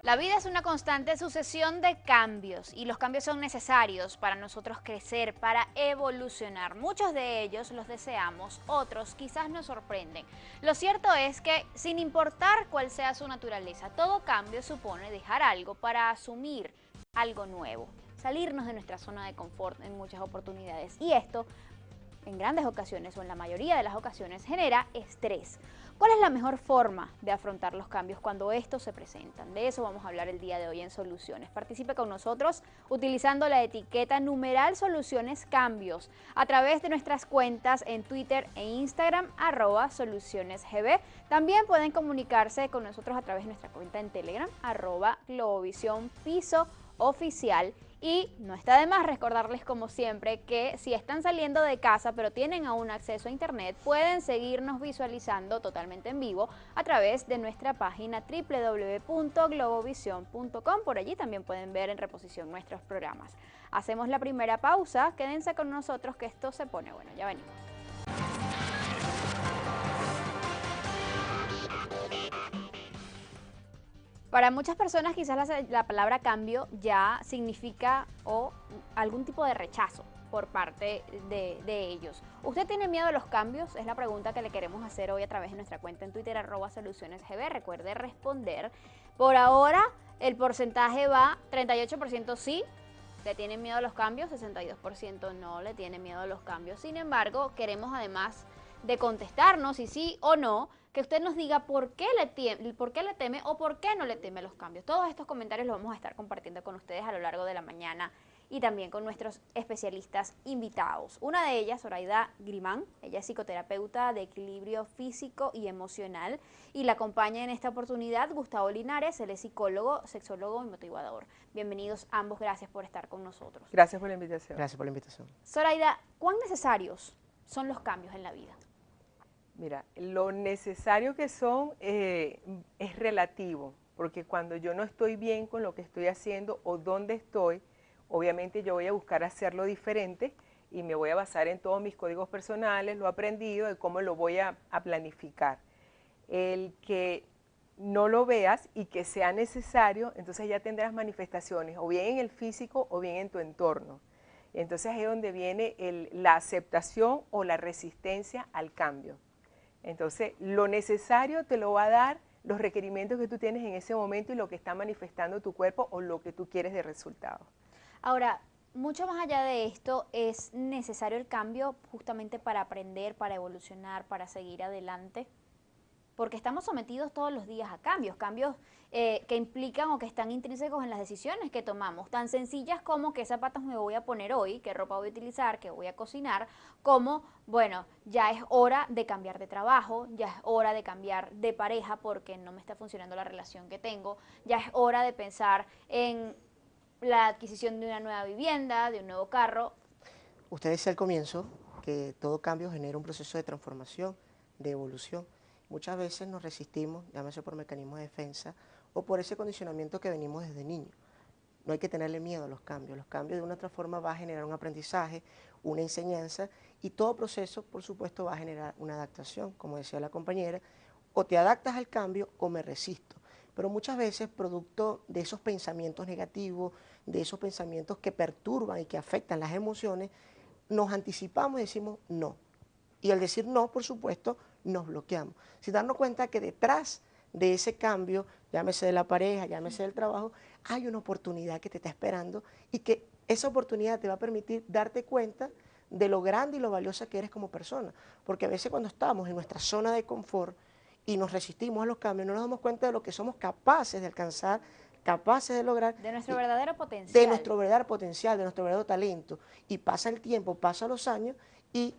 La vida es una constante sucesión de cambios y los cambios son necesarios para nosotros crecer, para evolucionar. Muchos de ellos los deseamos, otros quizás nos sorprenden. Lo cierto es que sin importar cuál sea su naturaleza, todo cambio supone dejar algo para asumir algo nuevo, salirnos de nuestra zona de confort en muchas oportunidades. Y esto, en grandes ocasiones o en la mayoría de las ocasiones, genera estrés. ¿Cuál es la mejor forma de afrontar los cambios cuando estos se presentan? De eso vamos a hablar el día de hoy en Soluciones. Participe con nosotros utilizando la etiqueta numeral Soluciones Cambios a través de nuestras cuentas en Twitter e Instagram @solucionesgb. También pueden comunicarse con nosotros a través de nuestra cuenta en Telegram @Globovisión Piso Oficial. Y no está de más recordarles, como siempre, que si están saliendo de casa pero tienen aún acceso a internet, pueden seguirnos visualizando totalmente en vivo a través de nuestra página www.globovision.com. Por allí también pueden ver en reposición nuestros programas. Hacemos la primera pausa, quédense con nosotros que esto se pone bueno, ya venimos. Para muchas personas quizás la palabra cambio ya significa algún tipo de rechazo por parte de ellos. ¿Usted tiene miedo a los cambios? Es la pregunta que le queremos hacer hoy a través de nuestra cuenta en Twitter @solucionesgb. Recuerde responder. Por ahora el porcentaje va 38% sí, le tiene miedo a los cambios, 62% no le tiene miedo a los cambios. Sin embargo, queremos además de contestarnos si sí o no, que usted nos diga por qué le teme o por qué no le teme a los cambios. Todos estos comentarios los vamos a estar compartiendo con ustedes a lo largo de la mañana y también con nuestros especialistas invitados. Una de ellas, Zoraida Grimán, ella es psicoterapeuta de equilibrio físico y emocional y la acompaña en esta oportunidad Gustavo Linares, él es psicólogo, sexólogo y motivador. Bienvenidos ambos, gracias por estar con nosotros. Gracias por la invitación. Gracias por la invitación. Zoraida, ¿cuán necesarios son los cambios en la vida? Mira, lo necesario que son es relativo, porque cuando yo no estoy bien con lo que estoy haciendo o dónde estoy, obviamente yo voy a buscar hacerlo diferente y me voy a basar en todos mis códigos personales, lo aprendido, de cómo lo voy a planificar. El que no lo veas y que sea necesario, entonces ya tendrás manifestaciones, o bien en el físico o bien en tu entorno. Entonces ahí es donde viene la aceptación o la resistencia al cambio. Entonces, lo necesario te lo va a dar los requerimientos que tú tienes en ese momento y lo que está manifestando tu cuerpo o lo que tú quieres de resultado. Ahora, mucho más allá de esto, es necesario el cambio justamente para aprender, para evolucionar, para seguir adelante, porque estamos sometidos todos los días a cambios que implican o que están intrínsecos en las decisiones que tomamos, tan sencillas como qué zapatos me voy a poner hoy, qué ropa voy a utilizar, qué voy a cocinar, como, bueno, ya es hora de cambiar de trabajo, ya es hora de cambiar de pareja porque no me está funcionando la relación que tengo, ya es hora de pensar en la adquisición de una nueva vivienda, de un nuevo carro. Usted decía al comienzo que todo cambio genera un proceso de transformación, de evolución. Muchas veces nos resistimos, llámese por mecanismos de defensa o por ese condicionamiento que venimos desde niños. No hay que tenerle miedo a los cambios. Los cambios de una otra forma va a generar un aprendizaje, una enseñanza y todo proceso, por supuesto, va a generar una adaptación, como decía la compañera, o te adaptas al cambio o me resisto. Pero muchas veces, producto de esos pensamientos negativos, de esos pensamientos que perturban y que afectan las emociones, nos anticipamos y decimos no. Y al decir no, por supuesto, nos bloqueamos. Sin darnos cuenta que detrás de ese cambio, llámese de la pareja, llámese del trabajo, hay una oportunidad que te está esperando y que esa oportunidad te va a permitir darte cuenta de lo grande y lo valiosa que eres como persona. Porque a veces cuando estamos en nuestra zona de confort y nos resistimos a los cambios, no nos damos cuenta de lo que somos capaces de alcanzar, capaces de lograr. De nuestro verdadero potencial. De nuestro verdadero potencial, de nuestro verdadero talento. Y pasa el tiempo, pasan los años y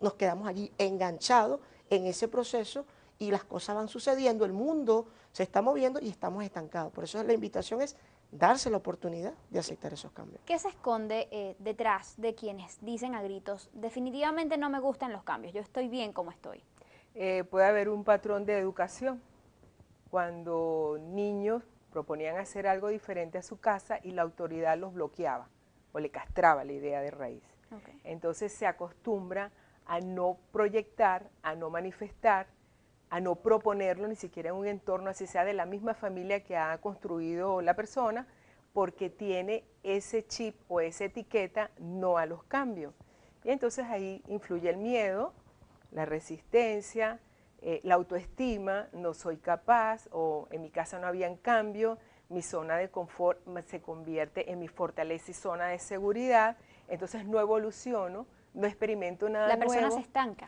nos quedamos allí enganchados en ese proceso y las cosas van sucediendo, el mundo se está moviendo y estamos estancados. Por eso la invitación es darse la oportunidad de aceptar esos cambios. ¿Qué se esconde detrás de quienes dicen a gritos, definitivamente no me gustan los cambios, yo estoy bien como estoy? Puede haber un patrón de educación. Cuando niños proponían hacer algo diferente a su casa y la autoridad los bloqueaba o le castraba la idea de raíz. Okay. Entonces se acostumbra a no proyectar, a no manifestar, a no proponerlo ni siquiera en un entorno, así sea de la misma familia que ha construido la persona, porque tiene ese chip o esa etiqueta no a los cambios. Y entonces ahí influye el miedo, la resistencia, la autoestima, no soy capaz, o en mi casa no habían cambios, mi zona de confort se convierte en mi fortaleza y zona de seguridad, entonces no evoluciono, no experimento nada nuevo. La persona se estanca.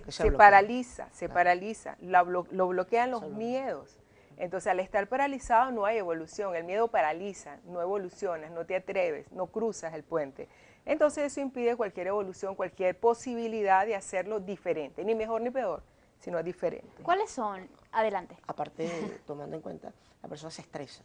Se paraliza, se paraliza, lo bloquean los miedos. Entonces, al estar paralizado no hay evolución, el miedo paraliza, no evolucionas, no te atreves, no cruzas el puente. Entonces, eso impide cualquier evolución, cualquier posibilidad de hacerlo diferente, ni mejor ni peor, sino diferente. ¿Cuáles son? Adelante. Aparte, tomando en cuenta, la persona se estresa,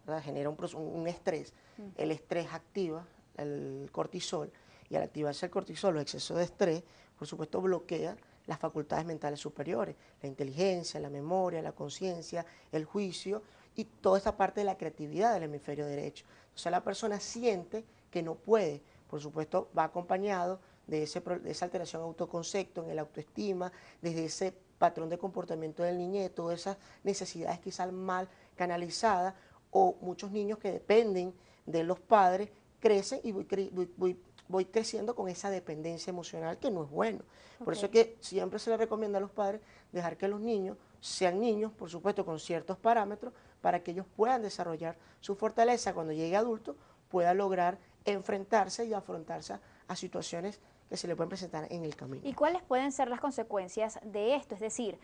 ¿verdad? Genera un estrés. El estrés activa el cortisol, y al activarse el cortisol, los excesos de estrés, por supuesto, bloquea las facultades mentales superiores, la inteligencia, la memoria, la conciencia, el juicio y toda esta parte de la creatividad del hemisferio derecho. O sea, la persona siente que no puede, por supuesto, va acompañado de esa alteración de autoconcepto, en el autoestima, desde ese patrón de comportamiento del niñeto, todas esas necesidades quizás mal canalizadas, o muchos niños que dependen de los padres, crecen y voy creciendo con esa dependencia emocional que no es bueno. Por eso es que siempre se le recomienda a los padres dejar que los niños sean niños, por supuesto, con ciertos parámetros, para que ellos puedan desarrollar su fortaleza cuando llegue adulto, pueda lograr enfrentarse y afrontarse a situaciones que se le pueden presentar en el camino. ¿Y cuáles pueden ser las consecuencias de esto? Es decir,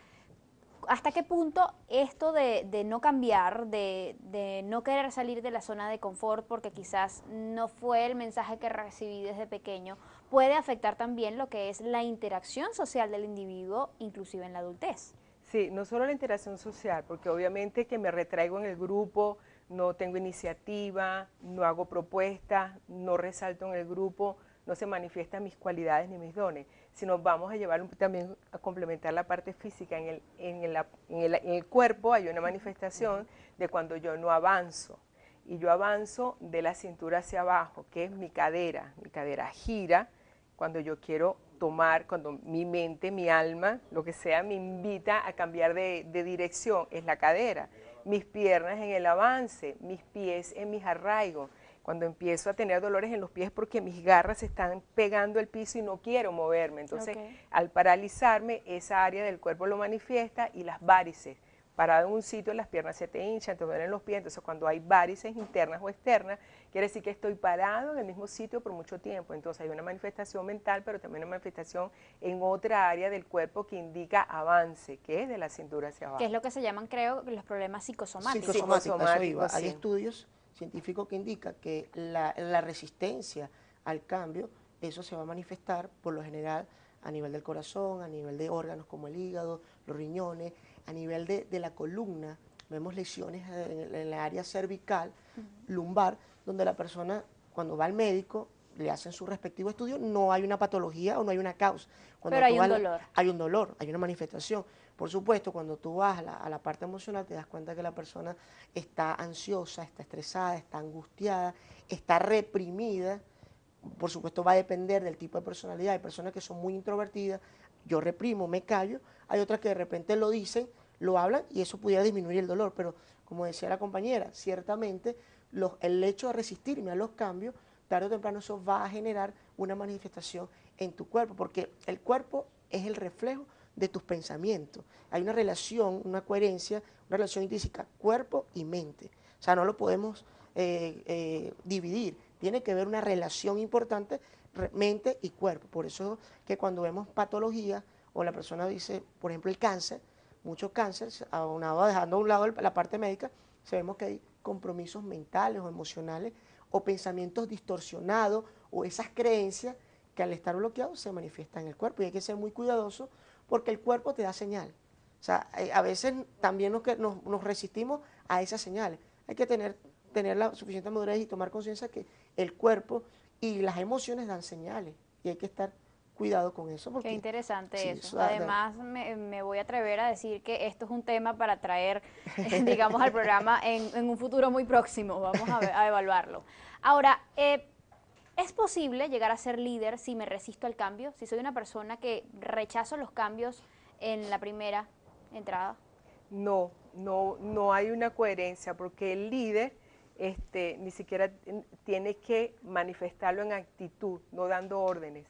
¿hasta qué punto esto de no cambiar, de no querer salir de la zona de confort porque quizás no fue el mensaje que recibí desde pequeño, puede afectar también lo que es la interacción social del individuo, inclusive en la adultez? Sí, no solo la interacción social, porque obviamente que me retraigo en el grupo, no tengo iniciativa, no hago propuestas, no resalto en el grupo, no se manifiestan mis cualidades ni mis dones, sino vamos a llevar también a complementar la parte física. En el cuerpo hay una manifestación de cuando yo no avanzo, y yo avanzo de la cintura hacia abajo, que es mi cadera gira cuando yo quiero tomar, cuando mi mente, mi alma, lo que sea, me invita a cambiar de dirección, es la cadera. Mis piernas en el avance, mis pies en mis arraigos. Cuando empiezo a tener dolores en los pies porque mis garras se están pegando al piso y no quiero moverme. Entonces, al paralizarme, esa área del cuerpo lo manifiesta, y las varices. Parado en un sitio, las piernas se te hinchan, te duelen los pies. Entonces, cuando hay varices internas o externas, quiere decir que estoy parado en el mismo sitio por mucho tiempo. Entonces, hay una manifestación mental, pero también una manifestación en otra área del cuerpo que indica avance, que es de la cintura hacia abajo. Que es lo que se llaman, creo, los problemas psicosomáticos. Psicosomáticos, hay estudios científicos que indican que la resistencia al cambio, eso se va a manifestar por lo general a nivel del corazón, a nivel de órganos como el hígado, los riñones, a nivel de la columna. Vemos lesiones en la área cervical, lumbar, donde la persona, cuando va al médico, le hacen su respectivo estudio, no hay una patología o no hay una causa. Cuando pero hay un dolor. Hay un dolor, hay una manifestación. Por supuesto, cuando tú vas a la parte emocional, te das cuenta que la persona está ansiosa, está estresada, está angustiada, está reprimida. Por supuesto, va a depender del tipo de personalidad. Hay personas que son muy introvertidas, yo reprimo, me callo. Hay otras que de repente lo dicen, lo hablan, y eso pudiera disminuir el dolor. Pero, como decía la compañera, ciertamente el hecho de resistirme a los cambios, tarde o temprano eso va a generar una manifestación en tu cuerpo, porque el cuerpo es el reflejo de tus pensamientos. Hay una relación, una coherencia, una relación intrínseca, cuerpo y mente. O sea, no lo podemos dividir. Tiene que haber una relación importante, mente y cuerpo. Por eso que cuando vemos patologías, o la persona dice, por ejemplo, el cáncer, muchos cánceres, dejando a un lado la parte médica, sabemos que hay compromisos mentales o emocionales, o pensamientos distorsionados, o esas creencias que al estar bloqueados se manifiestan en el cuerpo, y hay que ser muy cuidadoso porque el cuerpo te da señal. O sea, a veces también nos resistimos a esas señales. Hay que tener la suficiente madurez y tomar conciencia que el cuerpo y las emociones dan señales, y hay que estar cuidado con eso. Porque, qué interesante sí, eso. Además, me voy a atrever a decir que esto es un tema para traer, digamos, al programa en un futuro muy próximo. Vamos a evaluarlo. Ahora, ¿es posible llegar a ser líder si me resisto al cambio? Si soy una persona que rechazo los cambios en la primera, entrada? No hay una coherencia porque el líder ni siquiera tiene que manifestarlo en actitud, no dando órdenes.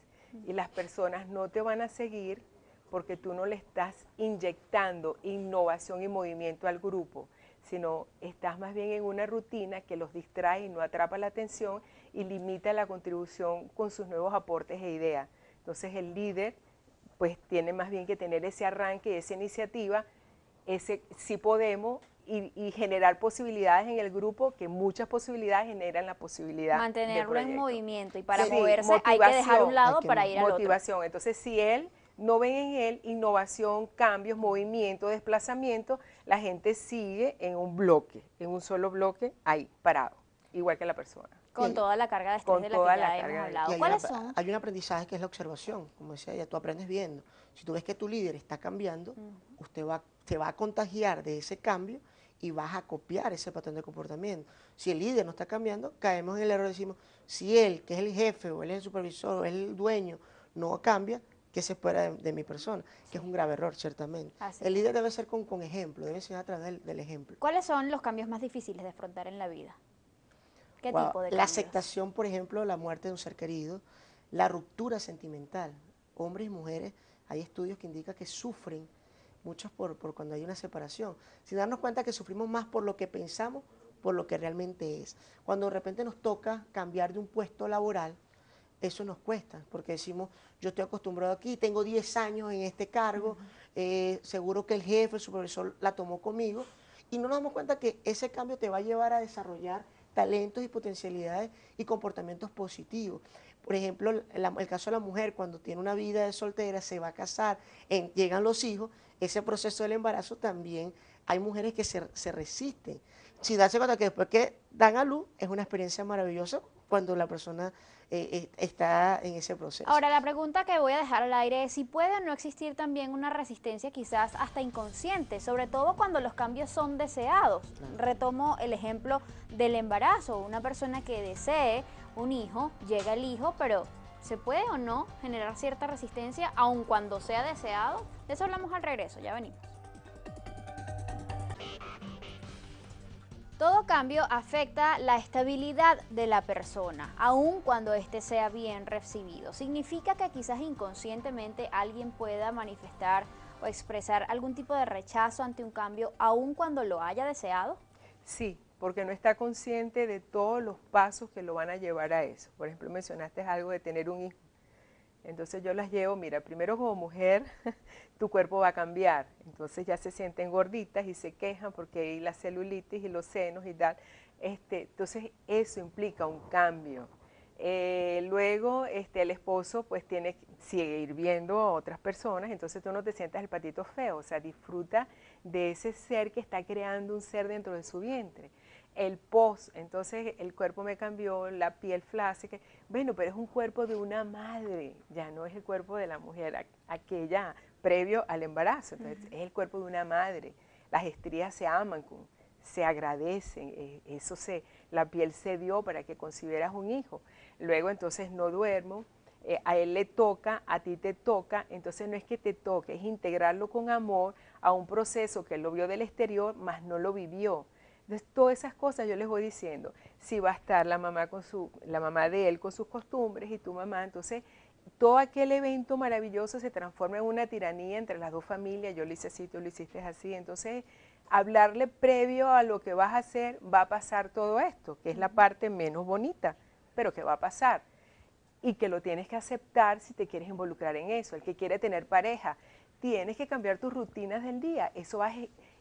Y las personas no te van a seguir porque tú no le estás inyectando innovación y movimiento al grupo, sino estás más bien en una rutina que los distrae y no atrapa la atención y limita la contribución con sus nuevos aportes e ideas. Entonces el líder pues tiene más bien que tener ese arranque y esa iniciativa, ese sí podemos y generar posibilidades en el grupo, que muchas posibilidades generan la posibilidad de Mantenerlo en proyecto. movimiento y para Sí, moverse hay que dejar un lado para ir al otro. motivación. Entonces, si él no ven en él innovación, cambios, movimiento, desplazamiento, la gente sigue en un bloque, en un solo bloque, ahí, parado, igual que la persona. Con toda la carga de estrés Con de la toda que la ya carga hemos de- hablado. Y ¿Cuáles son? hay un aprendizaje que es la observación, como decía ella, tú aprendes viendo. Si tú ves que tu líder está cambiando, te va a contagiar de ese cambio y vas a copiar ese patrón de comportamiento. Si el líder no está cambiando, caemos en el error, decimos, si él, que es el jefe, o él es el supervisor, o es el dueño, no cambia, ¿qué se espera de mi persona? Que es un grave error, ciertamente. Así El es. líder debe ser con ejemplo, debe ser a través del ejemplo. ¿Cuáles son los cambios más difíciles de afrontar en la vida? ¿Qué Wow. tipo de La cambios? aceptación, por ejemplo, de la muerte de un ser querido, la ruptura sentimental. Hombres y mujeres, hay estudios que indican que sufren, muchos por cuando hay una separación, sin darnos cuenta que sufrimos más por lo que pensamos, por lo que realmente es. Cuando de repente nos toca cambiar de un puesto laboral, eso nos cuesta, porque decimos, yo estoy acostumbrado aquí, tengo 10 años en este cargo, seguro que el jefe, el supervisor la tomó conmigo, y no nos damos cuenta que ese cambio te va a llevar a desarrollar talentos y potencialidades y comportamientos positivos. Por ejemplo, el caso de la mujer, cuando tiene una vida de soltera, se va a casar, llegan los hijos, ese proceso del embarazo también hay mujeres que se resisten. Si darse cuenta que después que dan a luz es una experiencia maravillosa cuando la persona está en ese proceso. Ahora, la pregunta que voy a dejar al aire es si puede o no existir también una resistencia quizás hasta inconsciente, sobre todo cuando los cambios son deseados. Claro. Retomo el ejemplo del embarazo. Una persona que desee un hijo, llega el hijo, pero ¿se puede o no generar cierta resistencia aun cuando sea deseado? De eso hablamos al regreso, ya venimos. Todo cambio afecta la estabilidad de la persona, aun cuando éste sea bien recibido. Significa que quizás inconscientemente alguien pueda manifestar o expresar algún tipo de rechazo ante un cambio, aun cuando lo haya deseado. Sí, porque no está consciente de todos los pasos que lo van a llevar a eso. Por ejemplo, mencionaste algo de tener un hijo. Entonces yo las llevo, mira, primero como mujer, tu cuerpo va a cambiar. Entonces ya se sienten gorditas y se quejan porque hay la celulitis y los senos y tal. Entonces eso implica un cambio. Luego el esposo pues tiene que seguir viendo a otras personas, entonces tú no te sientas el patito feo, o sea, disfruta de ese ser que está creando un ser dentro de su vientre. El post, entonces el cuerpo me cambió, la piel flácida, bueno, pero es un cuerpo de una madre, ya no es el cuerpo de la mujer, aquella previo al embarazo, entonces es el cuerpo de una madre, las estrías se aman, se agradecen, la piel se dio para que concibieras un hijo. Luego entonces no duermo, a él le toca, a ti te toca, entonces no es que te toque, es integrarlo con amor a un proceso que él lo vio del exterior, mas no lo vivió. Entonces, todas esas cosas yo les voy diciendo, si va a estar la mamá de él con sus costumbres y tu mamá, entonces todo aquel evento maravilloso se transforma en una tiranía entre las dos familias, yo lo hice así, tú lo hiciste así, entonces hablarle previo a lo que vas a hacer, va a pasar todo esto, que es la parte menos bonita, pero que va a pasar y que lo tienes que aceptar si te quieres involucrar en eso. El que quiere tener pareja, tienes que cambiar tus rutinas del día, eso va a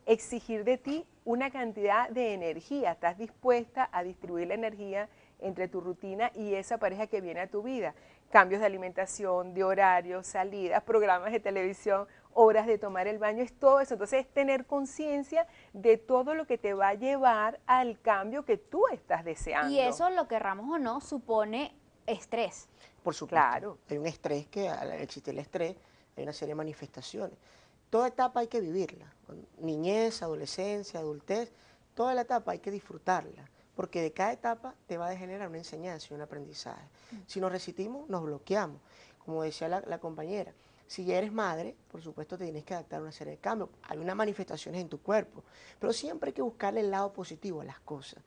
exigir de ti una cantidad de energía, estás dispuesta a distribuir la energía entre tu rutina y esa pareja que viene a tu vida. Cambios de alimentación, de horarios, salidas, programas de televisión, horas de tomar el baño, es todo eso. Entonces es tener conciencia de todo lo que te va a llevar al cambio que tú estás deseando. Y eso, lo querramos o no, supone estrés. Por supuesto, claro. Hay un estrés que al existir el estrés hay una serie de manifestaciones. Toda etapa hay que vivirla, niñez, adolescencia, adultez, toda la etapa hay que disfrutarla, porque de cada etapa te va a generar una enseñanza y un aprendizaje. Si nos resistimos, nos bloqueamos, como decía la compañera. Si ya eres madre, por supuesto te tienes que adaptar a una serie de cambios. Hay unas manifestaciones en tu cuerpo, pero siempre hay que buscarle el lado positivo a las cosas.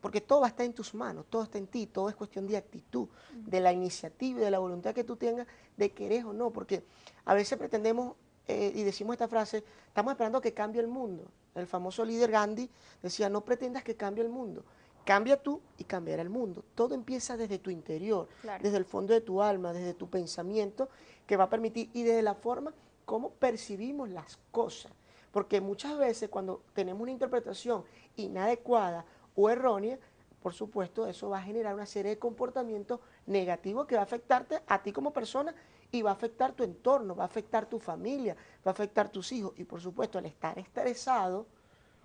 Porque todo va a estar en tus manos, todo está en ti, todo es cuestión de actitud, de la iniciativa y de la voluntad que tú tengas de querer o no. Porque a veces pretendemos y decimos esta frase, estamos esperando que cambie el mundo. El famoso líder Gandhi decía, no pretendas que cambie el mundo. Cambia tú y cambiará el mundo. Todo empieza desde tu interior, Claro. desde el fondo de tu alma, desde tu pensamiento, que va a permitir, y desde la forma como percibimos las cosas. Porque muchas veces cuando tenemos una interpretación inadecuada o errónea, por supuesto, eso va a generar una serie de comportamientos negativos que va a afectarte a ti como persona y va a afectar tu entorno, va a afectar tu familia, va a afectar tus hijos. Y por supuesto, al estar estresado,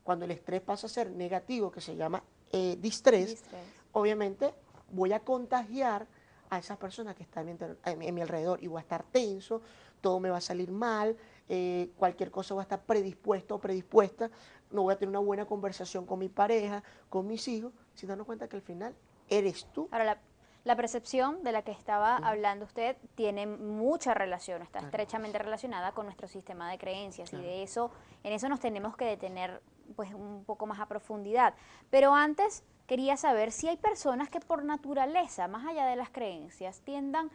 cuando el estrés pasa a ser negativo, que se llama distrés, obviamente voy a contagiar a esas personas que están en mi alrededor y voy a estar tenso, todo me va a salir mal, cualquier cosa va a estar predispuesto o predispuesta, no voy a tener una buena conversación con mi pareja, con mis hijos, sin darnos cuenta que al final eres tú. Ahora, la percepción de la que estaba hablando usted tiene mucha relación, está estrechamente relacionada con nuestro sistema de creencias y de eso, en eso nos tenemos que detener pues un poco más a profundidad. Pero antes quería saber si hay personas que por naturaleza, más allá de las creencias, tiendan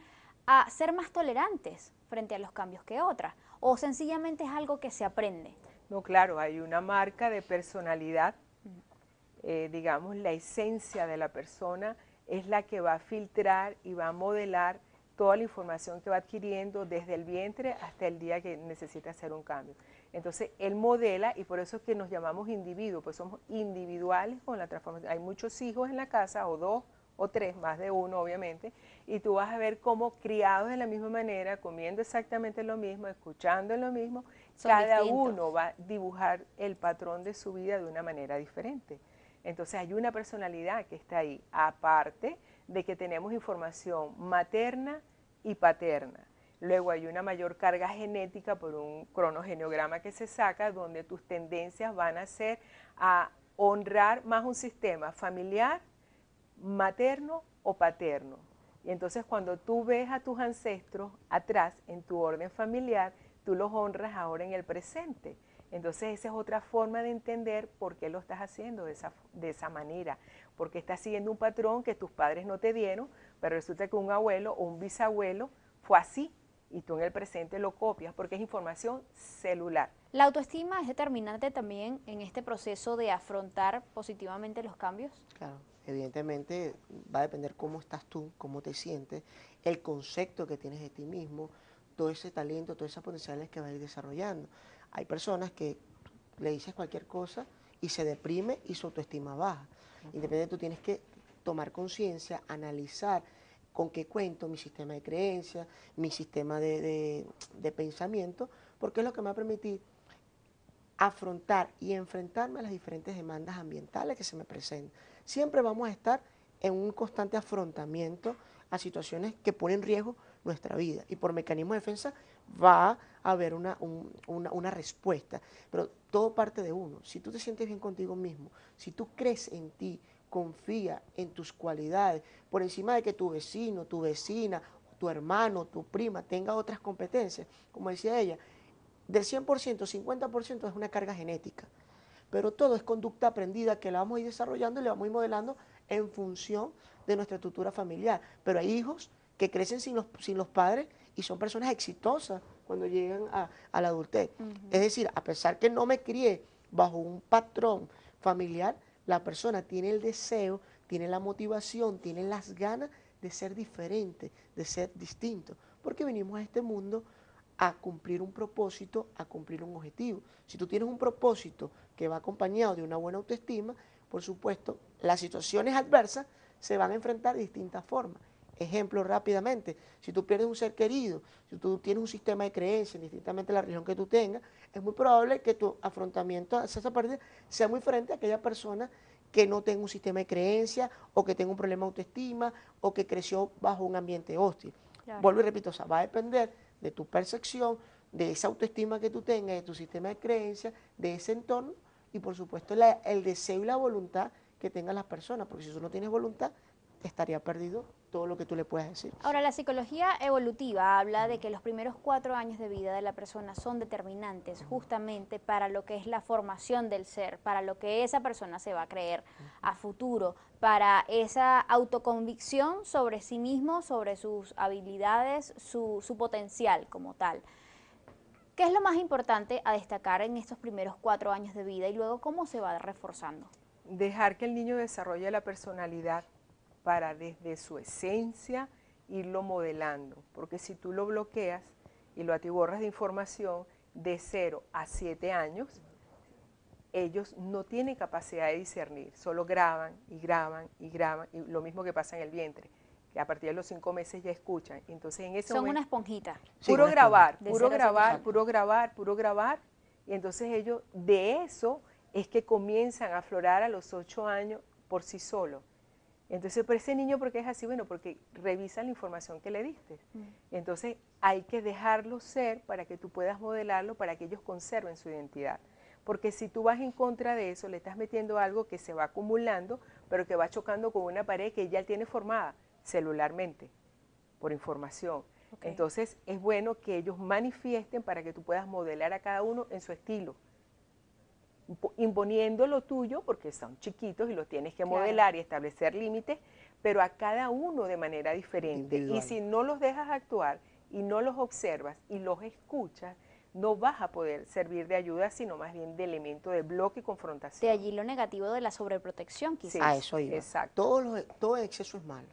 a ser más tolerantes frente a los cambios que otras, o sencillamente es algo que se aprende. No, claro, hay una marca de personalidad, digamos, la esencia de la persona es la que va a filtrar y va a modelar toda la información que va adquiriendo desde el vientre hasta el día que necesita hacer un cambio. Entonces, él modela y por eso es que nos llamamos individuos, pues somos individuales con la transformación. Hay muchos hijos en la casa, o dos, o tres, más de uno obviamente, y tú vas a ver cómo criados de la misma manera, comiendo exactamente lo mismo, escuchando lo mismo, cada uno va a dibujar el patrón de su vida de una manera diferente. Entonces hay una personalidad que está ahí, aparte de que tenemos información materna y paterna. Luego hay una mayor carga genética por un cronogenograma que se saca, donde tus tendencias van a ser a honrar más un sistema familiar, materno o paterno. Y entonces cuando tú ves a tus ancestros atrás en tu orden familiar, tú los honras ahora en el presente. Entonces esa es otra forma de entender por qué lo estás haciendo de esa manera, porque estás siguiendo un patrón que tus padres no te dieron, pero resulta que un abuelo o un bisabuelo fue así y tú en el presente lo copias porque es información celular. ¿La autoestima es determinante también en este proceso de afrontar positivamente los cambios? Claro, evidentemente va a depender cómo estás tú, cómo te sientes, el concepto que tienes de ti mismo, todo ese talento, todas esas potenciales que vas a ir desarrollando. Hay personas que le dices cualquier cosa y se deprime y su autoestima baja. Independientemente, tú tienes que tomar conciencia, analizar con qué cuento mi sistema de creencias, mi sistema de pensamiento, porque es lo que me va a permitir afrontar y enfrentarme a las diferentes demandas ambientales que se me presentan. Siempre vamos a estar en un constante afrontamiento a situaciones que ponen en riesgo nuestra vida y por mecanismo de defensa va a haber una respuesta, pero todo parte de uno. Si tú te sientes bien contigo mismo, si tú crees en ti, confía en tus cualidades, por encima de que tu vecino, tu vecina, tu hermano, tu prima tenga otras competencias, como decía ella, del 100%, 50% es una carga genética, pero todo es conducta aprendida que la vamos a ir desarrollando y la vamos a ir modelando en función de nuestra estructura familiar. Pero hay hijos que crecen sin los padres y son personas exitosas cuando llegan a la adultez. Es decir, a pesar que no me crié bajo un patrón familiar, la persona tiene el deseo, tiene la motivación, tiene las ganas de ser diferente, de ser distinto, porque venimos a este mundo a cumplir un propósito, a cumplir un objetivo. Si tú tienes un propósito que va acompañado de una buena autoestima, por supuesto, las situaciones adversas se van a enfrentar de distintas formas. Ejemplo rápidamente, si tú pierdes un ser querido, si tú tienes un sistema de creencias, indistintamente la religión que tú tengas, es muy probable que tu afrontamiento hacia esa pérdida sea muy diferente a aquella persona que no tenga un sistema de creencias o que tenga un problema de autoestima o que creció bajo un ambiente hostil. Claro. Vuelvo y repito, o sea, va a depender de tu percepción, de esa autoestima que tú tengas, de tu sistema de creencias, de ese entorno y por supuesto el deseo y la voluntad que tengan las personas, porque si tú no tienes voluntad, estaría perdido todo lo que tú le puedas decir. Ahora, la psicología evolutiva habla de que los primeros 4 años de vida de la persona son determinantes justamente para lo que es la formación del ser, para lo que esa persona se va a creer a futuro, para esa autoconvicción sobre sí mismo, sobre sus habilidades, su potencial como tal. ¿Qué es lo más importante a destacar en estos primeros 4 años de vida y luego cómo se va reforzando? Dejar que el niño desarrolle la personalidad para desde su esencia irlo modelando, porque si tú lo bloqueas y lo atiborras de información de 0 a 7 años, ellos no tienen capacidad de discernir, solo graban y graban y graban, y lo mismo que pasa en el vientre, que a partir de los 5 meses ya escuchan. Entonces en ese Son momento, una esponjita. Sí, puro una grabar, esponja. puro 0 a 7 grabar, años. puro grabar, puro grabar, y entonces ellos de eso es que comienzan a aflorar a los 8 años por sí solos. Entonces, pero ese niño, ¿por qué es así? Bueno, porque revisa la información que le diste. Entonces, hay que dejarlo ser para que tú puedas modelarlo, para que ellos conserven su identidad. Porque si tú vas en contra de eso, le estás metiendo algo que se va acumulando, pero que va chocando con una pared que ya tiene formada celularmente, por información. Okay. Entonces, es bueno que ellos manifiesten para que tú puedas modelar a cada uno en su estilo, imponiendo lo tuyo, porque son chiquitos y los tienes que modelar y establecer límites, pero a cada uno de manera diferente. Individual. Y si no los dejas actuar y no los observas y los escuchas, no vas a poder servir de ayuda, sino más bien de elemento de bloque y confrontación. De allí lo negativo de la sobreprotección, quizás. Sí, A eso iba. exacto. Todo en exceso es malo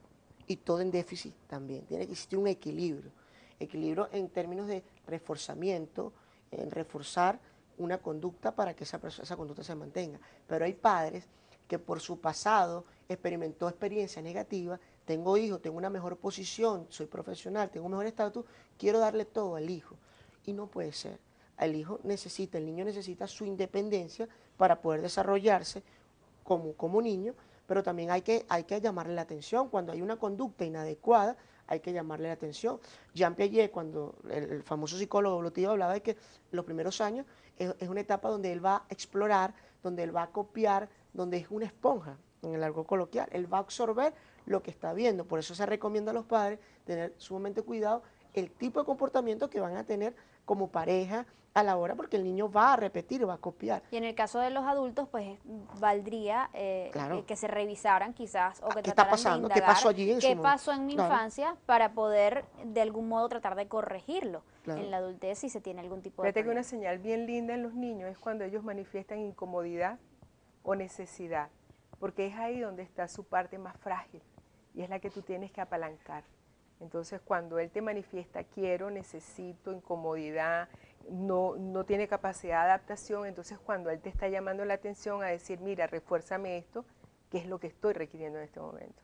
y todo en déficit también. Tiene que existir un equilibrio. Equilibrio en términos de reforzamiento, en reforzar una conducta para que esa conducta se mantenga. Pero hay padres que por su pasado experimentó experiencias negativas, tengo hijos, tengo una mejor posición, soy profesional, tengo un mejor estatus, quiero darle todo al hijo. Y no puede ser. El niño necesita su independencia para poder desarrollarse como niño, pero también hay que llamarle la atención. Cuando hay una conducta inadecuada, hay que llamarle la atención. Jean Piaget, cuando el famoso psicólogo evolutivo, hablaba de que los primeros años es una etapa donde él va a explorar, donde él va a copiar, donde es una esponja, en el argot coloquial. Él va a absorber lo que está viendo. Por eso se recomienda a los padres tener sumamente cuidado el tipo de comportamiento que van a tener como pareja a la hora, porque el niño va a repetir, va a copiar. Y en el caso de los adultos, pues valdría Claro. que se revisaran quizás o que ¿Qué está trataran pasando? de ¿Qué indagar pasó allí en su qué momento? pasó en mi Claro. infancia para poder de algún modo tratar de corregirlo Claro. en la adultez si se tiene algún tipo de Fíjate que problema. una señal bien linda en los niños es cuando ellos manifiestan incomodidad o necesidad, porque es ahí donde está su parte más frágil y es la que tú tienes que apalancar. Entonces, cuando él te manifiesta quiero, necesito, incomodidad, no tiene capacidad de adaptación, entonces cuando él te está llamando la atención a decir, mira, refuérzame esto, que es lo que estoy requiriendo en este momento.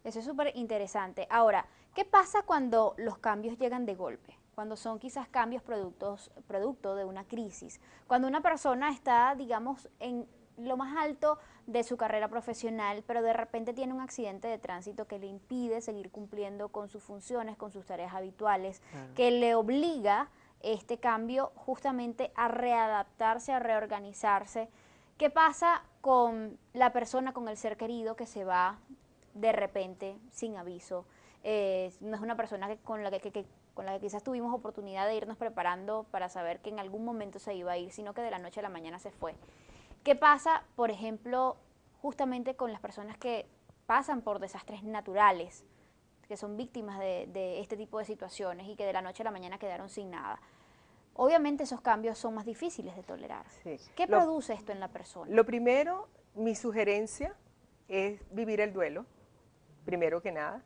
Eso es súper interesante. Ahora, ¿qué pasa cuando los cambios llegan de golpe? Cuando son quizás cambios producto de una crisis. Cuando una persona está, digamos, en lo más alto de su carrera profesional, pero de repente tiene un accidente de tránsito que le impide seguir cumpliendo con sus funciones, con sus tareas habituales, que le obliga este cambio justamente a readaptarse, a reorganizarse. ¿Qué pasa con la persona, con el ser querido que se va de repente, sin aviso? No es una persona con la que quizás tuvimos oportunidad de irnos preparando para saber que en algún momento se iba a ir, sino que de la noche a la mañana se fue. ¿Qué pasa, por ejemplo, justamente con las personas que pasan por desastres naturales, que son víctimas de este tipo de situaciones y que de la noche a la mañana quedaron sin nada? Obviamente esos cambios son más difíciles de tolerar. Sí. ¿Qué produce esto en la persona? Lo primero, mi sugerencia es vivir el duelo, primero que nada.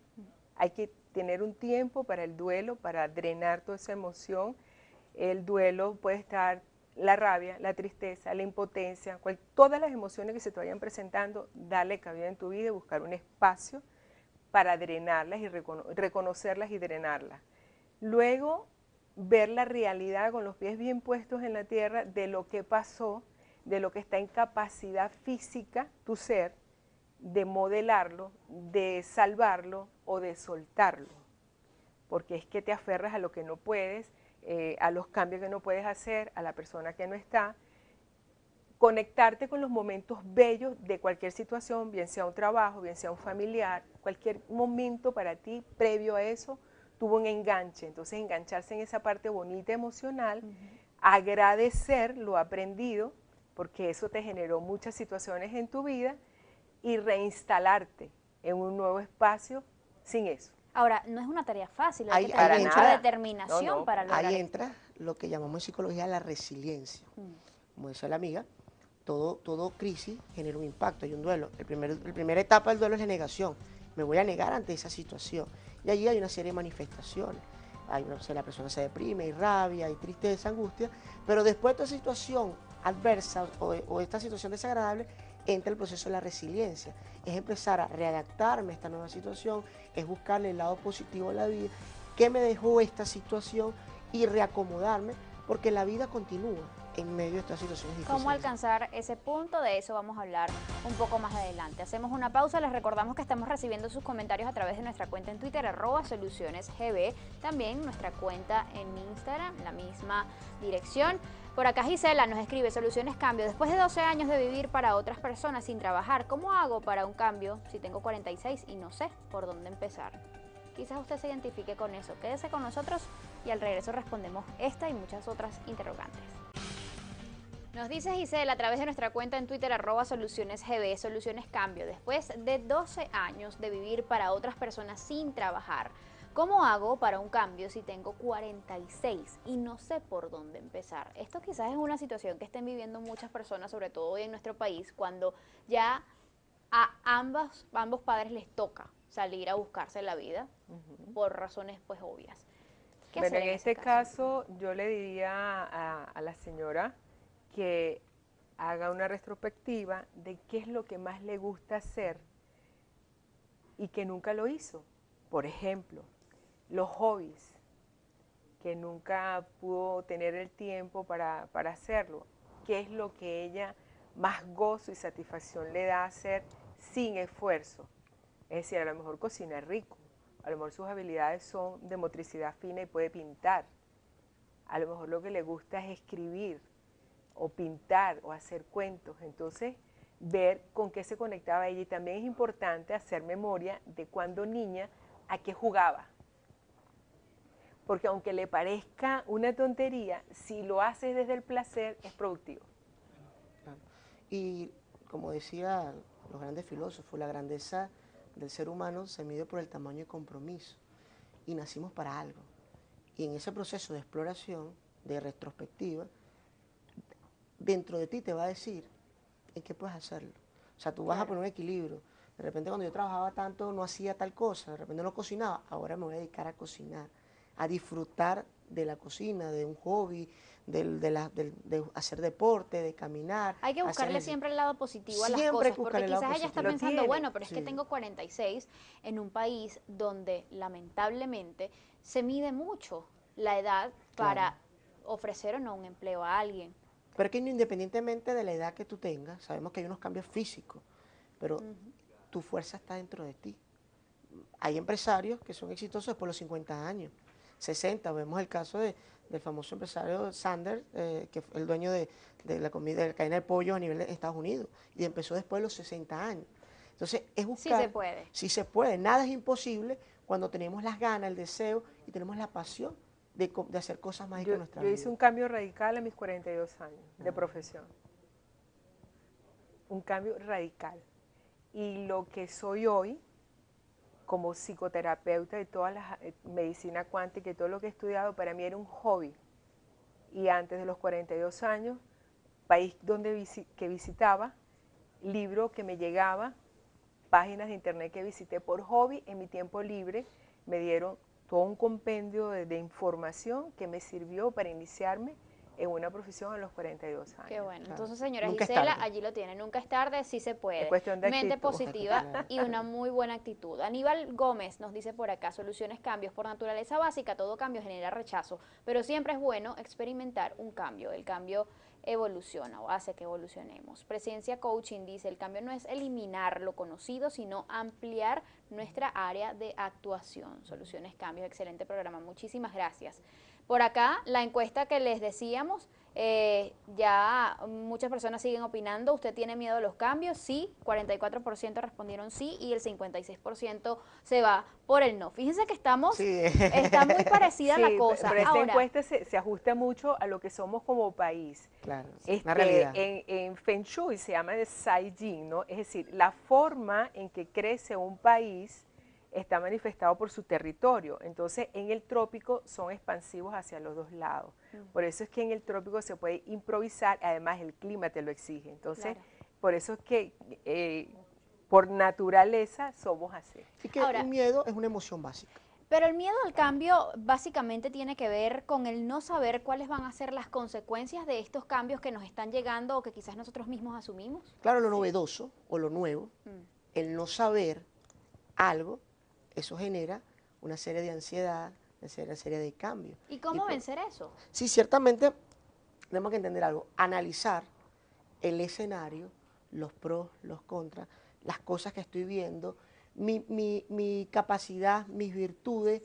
Hay que tener un tiempo para el duelo, para drenar toda esa emoción. El duelo puede estar la rabia, la tristeza, la impotencia, todas las emociones que se te vayan presentando, darle cabida en tu vida y buscar un espacio para drenarlas y reconocerlas y drenarlas. Luego, ver la realidad con los pies bien puestos en la tierra de lo que pasó, de lo que está en capacidad física, tu ser, de modelarlo, de salvarlo o de soltarlo. Porque es que te aferras a lo que no puedes, a los cambios que no puedes hacer, a la persona que no está, conectarte con los momentos bellos de cualquier situación, bien sea un trabajo, bien sea un familiar, cualquier momento para ti previo a eso tuvo un enganche. Entonces engancharse en esa parte bonita emocional, agradecer lo aprendido, porque eso te generó muchas situaciones en tu vida, y reinstalarte en un nuevo espacio sin eso. Ahora, no es una tarea fácil, hay que Ahí tener mucha entra, determinación para lograr ahí esto. entra lo que llamamos en psicología la resiliencia. Como decía la amiga, todo crisis genera un impacto, hay un duelo. La primera etapa del duelo es la negación. Me voy a negar ante esa situación. Y allí hay una serie de manifestaciones. La persona se deprime, hay rabia, hay tristeza, angustia, pero después de esta situación adversa o esta situación desagradable, entra el proceso de la resiliencia. Es empezar a readaptarme a esta nueva situación, es buscarle el lado positivo a la vida, qué me dejó esta situación y reacomodarme, porque la vida continúa en medio de estas situaciones difíciles. ¿Cómo alcanzar ese punto? De eso vamos a hablar un poco más adelante. Hacemos una pausa, les recordamos que estamos recibiendo sus comentarios a través de nuestra cuenta en Twitter, @solucionesgb, también nuestra cuenta en Instagram, la misma dirección. Por acá Gisela nos escribe: Soluciones Cambio. Después de 12 años de vivir para otras personas sin trabajar, ¿cómo hago para un cambio si tengo 46 y no sé por dónde empezar? Quizás usted se identifique con eso. Quédese con nosotros y al regreso respondemos esta y muchas otras interrogantes. Nos dice Gisela a través de nuestra cuenta en Twitter, @solucionesgb, Soluciones Cambio. Después de 12 años de vivir para otras personas sin trabajar, ¿cómo hago para un cambio si tengo 46 y no sé por dónde empezar? Esto quizás es una situación que estén viviendo muchas personas, sobre todo hoy en nuestro país, cuando ya a ambos padres les toca salir a buscarse la vida por razones pues obvias. ¿Qué Bueno, hacer en este caso yo le diría a la señora que haga una retrospectiva de qué es lo que más le gusta hacer y que nunca lo hizo. Por ejemplo, los hobbies, que nunca pudo tener el tiempo para hacerlo. ¿Qué es lo que ella más gozo y satisfacción le da hacer sin esfuerzo? Es decir, a lo mejor cocina rico, a lo mejor sus habilidades son de motricidad fina y puede pintar. A lo mejor lo que le gusta es escribir o pintar o hacer cuentos. Entonces, ver con qué se conectaba ella. Y también es importante hacer memoria de cuando niña a qué jugaba. Porque aunque le parezca una tontería, si lo haces desde el placer, es productivo. Claro. Y como decía los grandes filósofos, la grandeza del ser humano se mide por el tamaño y compromiso. Y nacimos para algo. Y en ese proceso de exploración, de retrospectiva, dentro de ti te va a decir en qué puedes hacerlo. O sea, tú vas a poner un equilibrio. De repente cuando yo trabajaba tanto no hacía tal cosa, de repente no cocinaba, ahora me voy a dedicar a cocinar, a disfrutar de la cocina, de un hobby, de hacer deporte, de caminar. Hay que buscarle siempre el lado positivo a las Siempre hay cosas, que porque buscarle el lado quizás ella está positivo. pensando, bueno, pero es que Sí. tengo 46 en un país donde lamentablemente se mide mucho la edad para ofrecer o no un empleo a alguien. Pero es que independientemente de la edad que tú tengas, sabemos que hay unos cambios físicos, pero tu fuerza está dentro de ti. Hay empresarios que son exitosos por los 50 años, 60. Vemos el caso del famoso empresario Sanders, que fue el dueño de la comida, de la cadena de pollo a nivel de Estados Unidos, y empezó después de los 60 años. Entonces, es buscar. Sí se puede. Sí se puede. Nada es imposible cuando tenemos las ganas, el deseo y tenemos la pasión de hacer cosas mágicas en nuestra vida. Yo hice un cambio radical a mis 42 años de profesión. Un cambio radical. Y lo que soy hoy, como psicoterapeuta de toda la medicina cuántica y todo lo que he estudiado, para mí era un hobby. Y antes de los 42 años, país que visitaba, libro que me llegaba, páginas de internet que visité por hobby, en mi tiempo libre me dieron todo un compendio de información que me sirvió para iniciarme en una profesión a los 42 años. Qué bueno. Claro. Entonces, señora Nunca es Gisela, tarde. allí lo tiene. Nunca es tarde, sí se puede. Es cuestión de Mente actitud. positiva y una muy buena actitud. Aníbal Gómez nos dice por acá: soluciones, cambios. Por naturaleza básica, todo cambio genera rechazo, pero siempre es bueno experimentar un cambio. El cambio evoluciona o hace que evolucionemos. Presencia Coaching dice: el cambio no es eliminar lo conocido, sino ampliar nuestra área de actuación. Soluciones, cambios, excelente programa. Muchísimas gracias. Por acá, la encuesta que les decíamos Ya muchas personas siguen opinando. ¿Usted tiene miedo a los cambios? Sí, 44% respondieron sí y el 56% se va por el no. Fíjense que Sí. está muy parecida la Sí, cosa. pero esta Ahora, encuesta se ajusta mucho a lo que somos como país. Claro, la realidad. En Feng Shui se llama de Sai Jing, ¿no? Es decir, la forma en que crece un país está manifestado por su territorio. Entonces, en el trópico son expansivos hacia los dos lados. Por eso es que en el trópico se puede improvisar, además el clima te lo exige. Entonces, claro. por eso es que por naturaleza somos así. Y que Ahora, un miedo es una emoción básica. pero el miedo al cambio básicamente tiene que ver con el no saber cuáles van a ser las consecuencias de estos cambios que nos están llegando o que quizás nosotros mismos asumimos. Claro, lo novedoso o lo nuevo, el no saber algo, eso genera una serie de ansiedad, una serie de cambios. ¿Y cómo vencer eso? Sí, ciertamente tenemos que entender algo, analizar el escenario, los pros, los contras, las cosas que estoy viendo, mi capacidad, mis virtudes,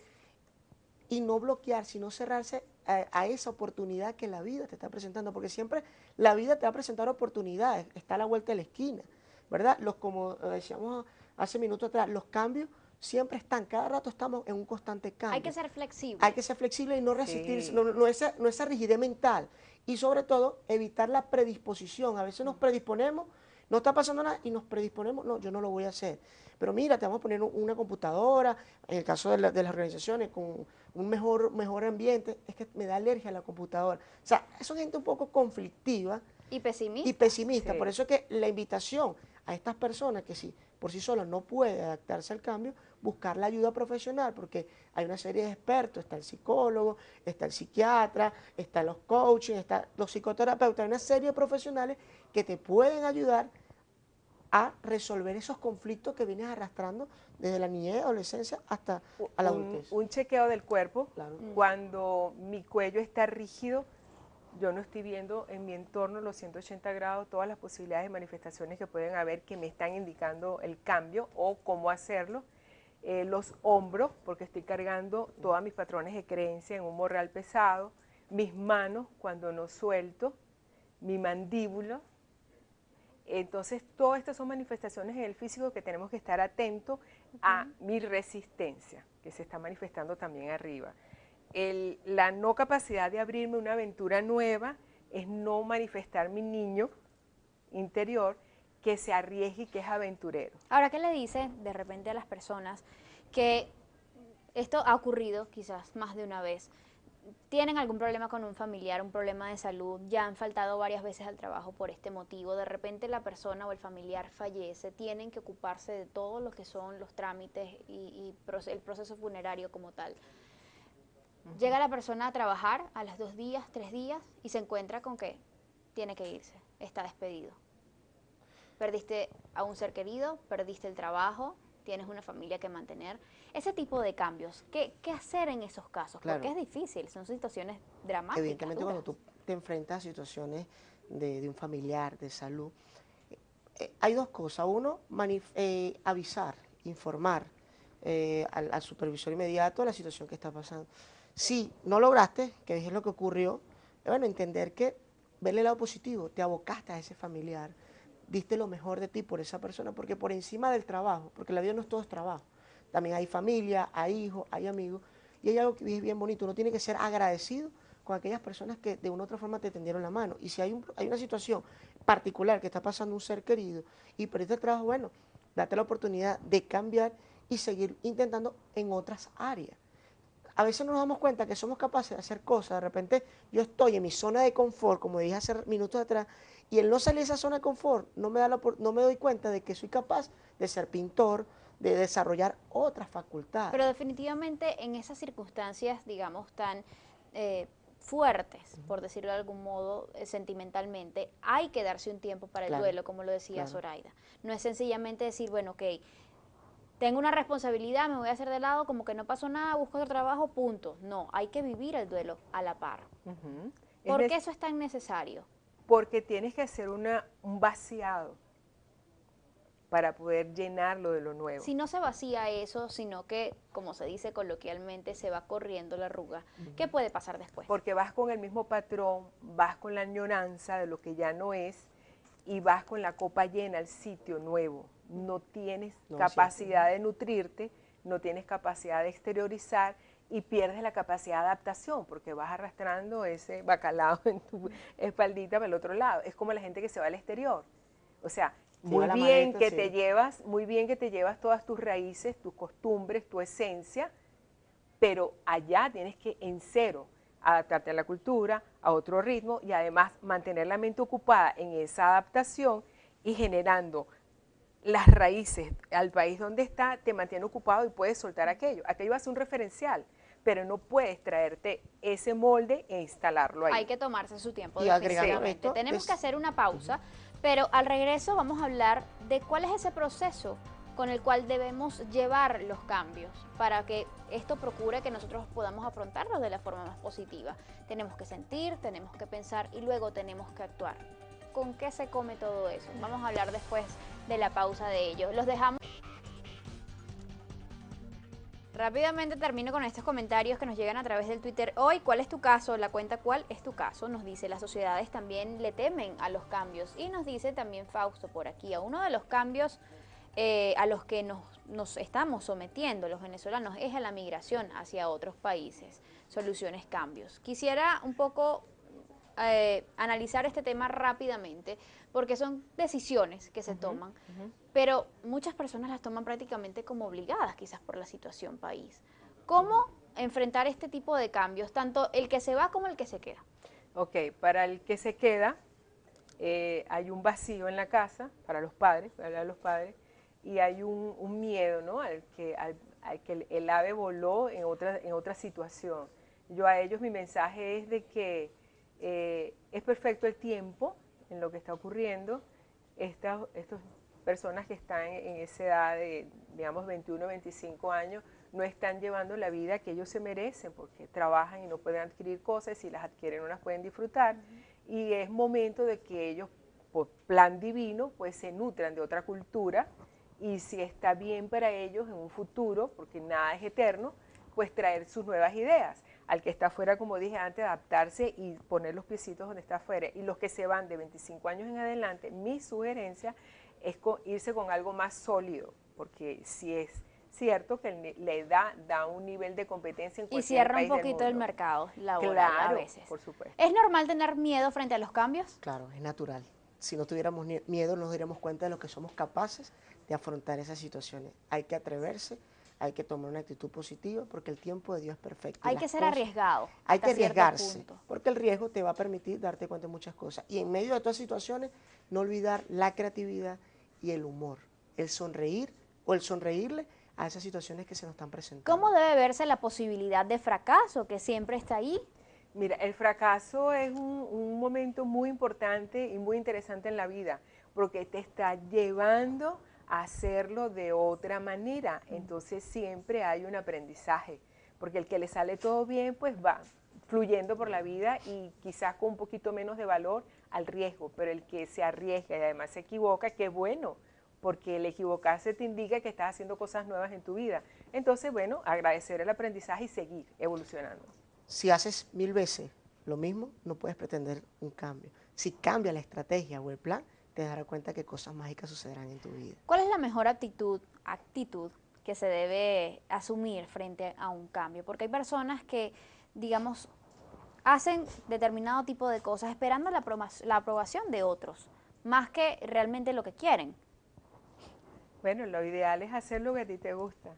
y no bloquear, sino cerrarse a esa oportunidad que la vida te está presentando, porque siempre la vida te va a presentar oportunidades, está a la vuelta de la esquina, ¿verdad? Como decíamos hace minutos atrás, los cambios siempre están, cada rato estamos en un constante cambio. Hay que ser flexible. Hay que ser flexible y no resistir, Sí. no esa rigidez mental. Y sobre todo, evitar la predisposición. A veces nos predisponemos, no está pasando nada y nos predisponemos, no, yo no lo voy a hacer. Pero mira, te vamos a poner una computadora, en el caso de las organizaciones, con un mejor ambiente, es que me da alergia a la computadora. O sea, son gente un poco conflictiva Y pesimista. y pesimista. Sí. Por eso es que la invitación a estas personas que si por sí solas no pueden adaptarse al cambio, buscar la ayuda profesional, porque hay una serie de expertos, está el psicólogo, está el psiquiatra, están los coaching, están los psicoterapeutas, hay una serie de profesionales que te pueden ayudar a resolver esos conflictos que vienes arrastrando desde la niñez, adolescencia hasta a la adultez. Un chequeo del cuerpo, Claro. cuando mi cuello está rígido, yo no estoy viendo en mi entorno los 180 grados, todas las posibilidades de manifestaciones que pueden haber que me están indicando el cambio o cómo hacerlo. Los hombros, porque estoy cargando todos mis patrones de creencia en un morral pesado. Mis manos, cuando no suelto. Mi mandíbula. Entonces, todas estas son manifestaciones en el físico que tenemos que estar atentos a mi resistencia, que se está manifestando también arriba. La no capacidad de abrirme una aventura nueva es no manifestar mi niño interior que se arriesgue y que es aventurero. Ahora, ¿qué le dice de repente a las personas que esto ha ocurrido quizás más de una vez? Tienen algún problema con un familiar, un problema de salud, ya han faltado varias veces al trabajo por este motivo, de repente la persona o el familiar fallece, tienen que ocuparse de todo lo que son los trámites y el proceso funerario como tal. Llega la persona a trabajar a los 2 días, 3 días y se encuentra con que tiene que irse, está despedido. Perdiste a un ser querido, perdiste el trabajo, tienes una familia que mantener. Ese tipo de cambios, ¿qué hacer en esos casos? Claro. Porque es difícil, son situaciones dramáticas. Evidentemente, duras. cuando tú te enfrentas a situaciones de un familiar, de salud, hay dos cosas. Uno, avisar, informar al supervisor inmediato de la situación que está pasando. Si no lograste, que es lo que ocurrió, bueno, entender que verle el lado positivo, te abocaste a ese familiar, diste lo mejor de ti por esa persona, porque por encima del trabajo, porque la vida no es todo es trabajo, también hay familia, hay hijos, hay amigos, y hay algo que es bien bonito, uno tiene que ser agradecido con aquellas personas que de una u otra forma te tendieron la mano. Y si hay una situación particular que está pasando un ser querido y perdiste el trabajo, bueno, date la oportunidad de cambiar y seguir intentando en otras áreas. A veces no nos damos cuenta que somos capaces de hacer cosas, de repente yo estoy en mi zona de confort, como dije hace minutos atrás, y el no salir de esa zona de confort no me doy cuenta de que soy capaz de ser pintor, de desarrollar otras facultades. Pero definitivamente en esas circunstancias, digamos, tan fuertes, por decirlo de algún modo, sentimentalmente, hay que darse un tiempo para el Claro, duelo, como lo decía claro. Zoraida. No es sencillamente decir, bueno, ok, tengo una responsabilidad, me voy a hacer de lado, como que no pasó nada, busco otro trabajo, punto. No, hay que vivir el duelo a la par. ¿Por qué eso es tan necesario? Porque tienes que hacer un vaciado. para poder llenarlo de lo nuevo. Si no se vacía eso, sino que, como se dice coloquialmente, se va corriendo la arruga, ¿qué puede pasar después? Porque vas con el mismo patrón, vas con la añoranza de lo que ya no es y vas con la copa llena al sitio nuevo. No tienes capacidad de nutrirte, no tienes capacidad de exteriorizar y pierdes la capacidad de adaptación porque vas arrastrando ese bacalao en tu espaldita para el otro lado. Es como la gente que se va al exterior. O sea, muy bien que te llevas, muy bien que te llevas todas tus raíces, tus costumbres, tu esencia, pero allá tienes que en cero adaptarte a la cultura, a otro ritmo y además mantener la mente ocupada en esa adaptación y generando las raíces al país donde está, te mantiene ocupado y puedes soltar aquello. Aquello va a ser un referencial, pero no puedes traerte ese molde e instalarlo ahí. Hay que tomarse su tiempo. Y agregando esto, tenemos que hacer una pausa, pero al regreso vamos a hablar de cuál es ese proceso con el cual debemos llevar los cambios para que esto procure que nosotros podamos afrontarlos de la forma más positiva. Tenemos que sentir, tenemos que pensar y luego tenemos que actuar. ¿Con qué se come todo eso? Vamos a hablar después de la pausa de ello. Los dejamos. Rápidamente termino con estos comentarios que nos llegan a través del Twitter. Hoy, ¿cuál es tu caso? La cuenta ¿cuál es tu caso? Nos dice, las sociedades también le temen a los cambios. Y nos dice también Fausto por aquí, a uno de los cambios a los que nos estamos sometiendo los venezolanos es a la migración hacia otros países. Soluciones, cambios. Quisiera un poco analizar este tema rápidamente, porque son decisiones que se toman, pero muchas personas las toman prácticamente como obligadas, quizás por la situación país. ¿Cómo enfrentar este tipo de cambios, tanto el que se va como el que se queda? Ok, para el que se queda, hay un vacío en la casa, para los padres, voy a hablar de los padres, y hay un miedo, ¿no? al que el ave voló en otra situación. Yo a ellos mi mensaje es de que es perfecto el tiempo en lo que está ocurriendo. Estas personas que están en esa edad de, digamos, 21, 25 años, no están llevando la vida que ellos se merecen porque trabajan y no pueden adquirir cosas, y si las adquieren no las pueden disfrutar. Y es momento de que ellos, por plan divino, pues se nutran de otra cultura y si está bien para ellos en un futuro, porque nada es eterno, pues traer sus nuevas ideas. Al que está afuera, como dije antes, adaptarse y poner los piecitos donde está afuera. Y los que se van de 25 años en adelante, mi sugerencia es irse con algo más sólido, porque si es cierto que la edad da un nivel de competencia en cualquier y cierra país un poquito del el mundo. mercado laboral, Claro, a veces. por supuesto. ¿Es normal tener miedo frente a los cambios? Claro, es natural. Si no tuviéramos miedo, nos daríamos cuenta de lo que somos capaces de afrontar esas situaciones. Hay que atreverse, hay que tomar una actitud positiva, porque el tiempo de Dios es perfecto. Hay que ser arriesgado. Hay que arriesgarse, porque el riesgo te va a permitir darte cuenta de muchas cosas. Y en medio de todas situaciones, no olvidar la creatividad y el humor, el sonreír o el sonreírle a esas situaciones que se nos están presentando. ¿Cómo debe verse la posibilidad de fracaso que siempre está ahí? Mira, el fracaso es un momento muy importante y muy interesante en la vida, porque te está llevando a hacerlo de otra manera. Entonces siempre hay un aprendizaje, porque el que le sale todo bien, pues va fluyendo por la vida y quizás con un poquito menos de valor al riesgo, pero el que se arriesga y además se equivoca, qué bueno, porque el equivocarse te indica que estás haciendo cosas nuevas en tu vida. Entonces, bueno, agradecer el aprendizaje y seguir evolucionando. Si haces 1000 veces lo mismo, no puedes pretender un cambio. Si cambia la estrategia o el plan, te darás cuenta que cosas mágicas sucederán en tu vida. ¿Cuál es la mejor actitud que se debe asumir frente a un cambio? Porque hay personas que, digamos, hacen determinado tipo de cosas esperando la aprobación de otros, más que realmente lo que quieren. Bueno, lo ideal es hacer lo que a ti te gusta.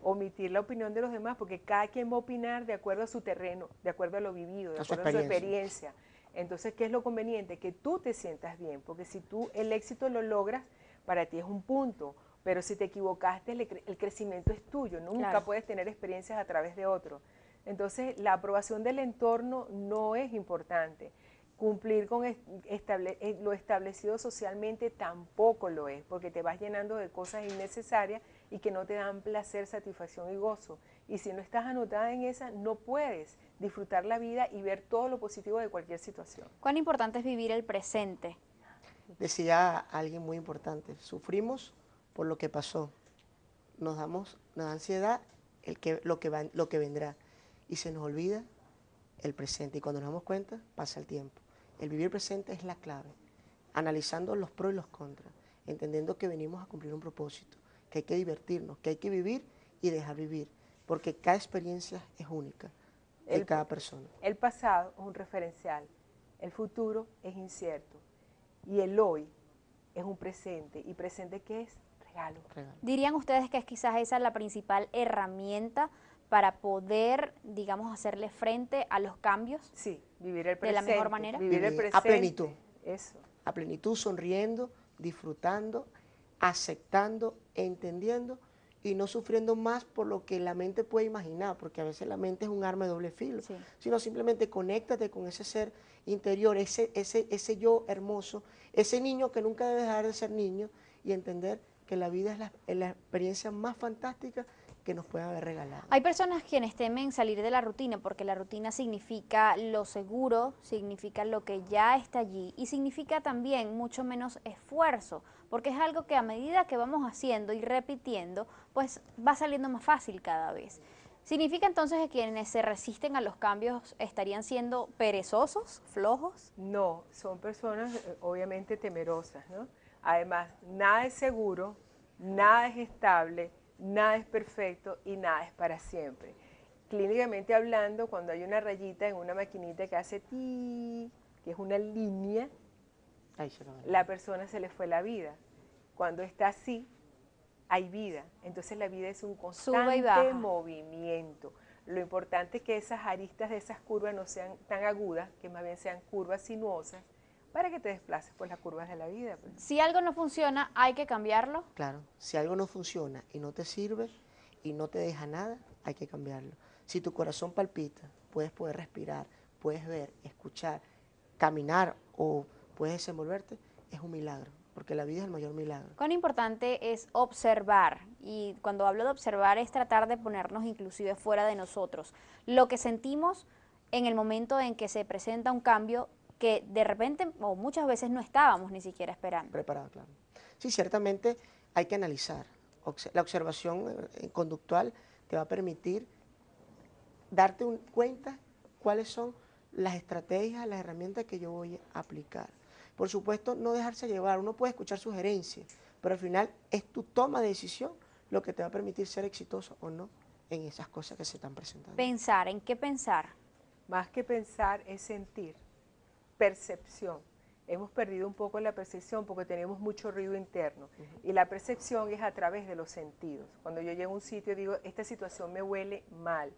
Omitir la opinión de los demás, porque cada quien va a opinar de acuerdo a su terreno, de acuerdo a lo vivido, de acuerdo a su experiencia. Entonces, ¿qué es lo conveniente? Que tú te sientas bien, porque si tú el éxito lo logras, para ti es un punto, pero si te equivocaste, el crecimiento es tuyo, nunca puedes tener experiencias a través de otro. Entonces, la aprobación del entorno no es importante. Cumplir con lo establecido socialmente tampoco lo es, porque te vas llenando de cosas innecesarias y que no te dan placer, satisfacción y gozo. Y si no estás anotada en esa, no puedes disfrutar la vida y ver todo lo positivo de cualquier situación. ¿Cuán importante es vivir el presente? Decía alguien muy importante, sufrimos por lo que pasó. Nos da ansiedad lo que vendrá. Y se nos olvida el presente. Y cuando nos damos cuenta, pasa el tiempo. El vivir presente es la clave. Analizando los pros y los contras. Entendiendo que venimos a cumplir un propósito. Que hay que divertirnos, que hay que vivir y dejar vivir. Porque cada experiencia es única de cada persona. El pasado es un referencial. El futuro es incierto. Y el hoy es un presente. ¿Y presente qué es? Regalo. ¿Dirían ustedes que es quizás esa la principal herramienta para poder, digamos, hacerle frente a los cambios? Sí, vivir el presente. ¿De la mejor manera? Vivir el presente. A plenitud. Eso. A plenitud, sonriendo, disfrutando, aceptando, entendiendo y no sufriendo más por lo que la mente puede imaginar, porque a veces la mente es un arma de doble filo, Sí. Sino simplemente conéctate con ese ser interior, ese yo hermoso, ese niño que nunca debe dejar de ser niño y entender que la vida es la experiencia más fantástica que nos puede haber regalado. Hay personas quienes temen salir de la rutina porque la rutina significa lo seguro, significa lo que ya está allí y significa también mucho menos esfuerzo, porque es algo que a medida que vamos haciendo y repitiendo, pues va saliendo más fácil cada vez. ¿Significa entonces que quienes se resisten a los cambios estarían siendo perezosos, flojos? No, son personas obviamente temerosas, ¿no? Además, nada es seguro, nada es estable, nada es perfecto y nada es para siempre. Clínicamente hablando, cuando hay una rayita en una maquinita que hace ti, que es una línea, la persona se le fue la vida. Cuando está así, hay vida. Entonces la vida es un constante movimiento. Lo importante es que esas aristas de esas curvas no sean tan agudas, que más bien sean curvas sinuosas, para que te desplaces por las curvas de la vida. Pues. Si algo no funciona, ¿hay que cambiarlo? Claro, si algo no funciona y no te sirve y no te deja nada, hay que cambiarlo. Si tu corazón palpita, puedes poder respirar, puedes ver, escuchar, caminar o puedes desenvolverte, es un milagro, porque la vida es el mayor milagro. Cuán importante es observar, y cuando hablo de observar es tratar de ponernos inclusive fuera de nosotros. Lo que sentimos en el momento en que se presenta un cambio que de repente o muchas veces no estábamos ni siquiera esperando. Preparado, claro. Sí, ciertamente hay que analizar. La observación conductual te va a permitir darte cuenta cuáles son las estrategias, las herramientas que yo voy a aplicar. Por supuesto, no dejarse llevar. Uno puede escuchar sugerencias, pero al final es tu toma de decisión lo que te va a permitir ser exitoso o no en esas cosas que se están presentando. Pensar, ¿en qué pensar? Más que pensar es sentir. Percepción. Hemos perdido un poco la percepción porque tenemos mucho ruido interno. Y la percepción es a través de los sentidos. Cuando yo llego a un sitio y digo, esta situación me huele mal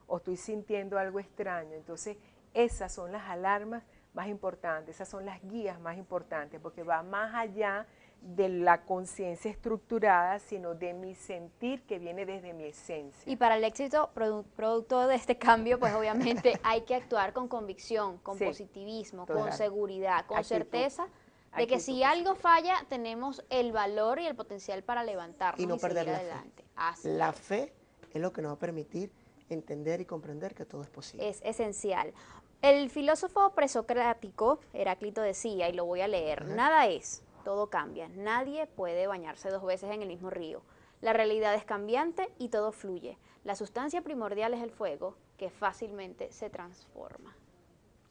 o estoy sintiendo algo extraño. Entonces, esas son las alarmas más importantes, esas son las guías más importantes, porque va más allá de la conciencia estructurada, sino de mi sentir que viene desde mi esencia. Y para el éxito producto de este cambio, pues obviamente hay que actuar con convicción, con positivismo, con seguridad, con certeza de que si algo falla, tenemos el valor y el potencial para levantarnos y no perder seguir la adelante. Fe. La fe es lo que nos va a permitir entender y comprender que todo es posible. Es esencial. El filósofo presocrático Heráclito decía, y lo voy a leer, nada es, todo cambia, nadie puede bañarse 2 veces en el mismo río. La realidad es cambiante y todo fluye. La sustancia primordial es el fuego, que fácilmente se transforma.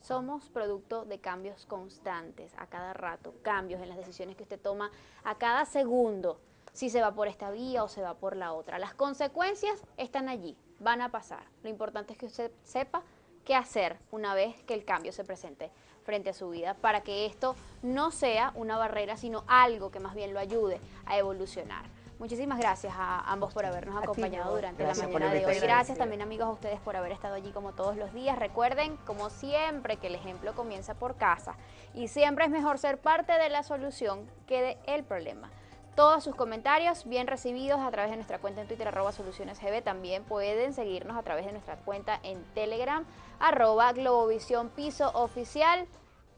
Somos producto de cambios constantes, a cada rato, cambios en las decisiones que usted toma a cada segundo, si se va por esta vía o se va por la otra. Las consecuencias están allí, van a pasar. Lo importante es que usted sepa qué hacer una vez que el cambio se presente frente a su vida, para que esto no sea una barrera, sino algo que más bien lo ayude a evolucionar. Muchísimas gracias a ambos por habernos acompañado durante la mañana de hoy. Gracias también, amigos, a ustedes por haber estado allí como todos los días. Recuerden, como siempre, que el ejemplo comienza por casa y siempre es mejor ser parte de la solución que del problema. Todos sus comentarios bien recibidos a través de nuestra cuenta en Twitter, @solucionesgb. También pueden seguirnos a través de nuestra cuenta en Telegram, @Globovisión_oficial.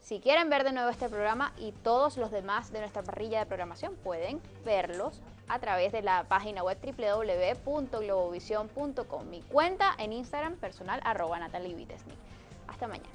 Si quieren ver de nuevo este programa y todos los demás de nuestra parrilla de programación, pueden verlos a través de la página web www.globovision.com. Mi cuenta en Instagram personal, @NatalieBitesnik. Hasta mañana.